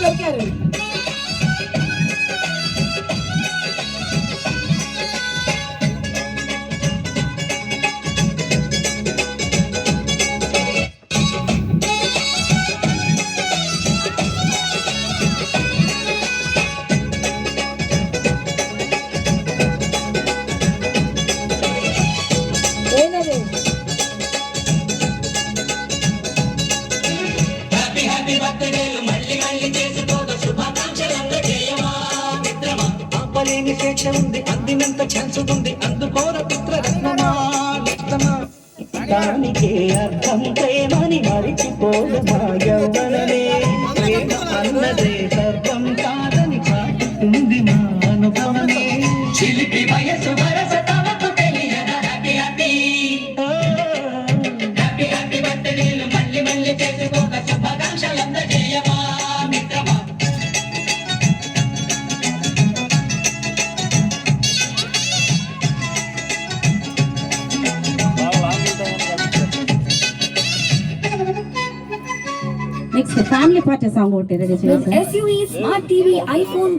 దొరికారు. ఏంటది? ఆపలేని స్వేచ్ఛ ఉంది, అందినంత ఛాన్స్ ఉంది, అందుకోర పుత్రరత్నమా రత్నమా. దానికే అర్థం ప్రేమని మరిచిపోదు మా యవ్వనమే. ప్రేమ అన్నదే సర్వం కాదని కాదుతుంది మా అనుభవమే. చిలిపి వయసు వరస తమకు తెలియద హ్యాపీ హ్యాపీ హ్యాపీ హ్యాపీ బర్త్డేలు మళ్ళీ మళ్ళీ చేసుకోక శుభాకాంక్షలందజేయమా మిత్రమా. నెక్స్ట్ ఫ్యామిలీ పార్టీ సాంగ్ ఒకటి రెడీ చేయాలి. SUV, Smart TV, iPhone,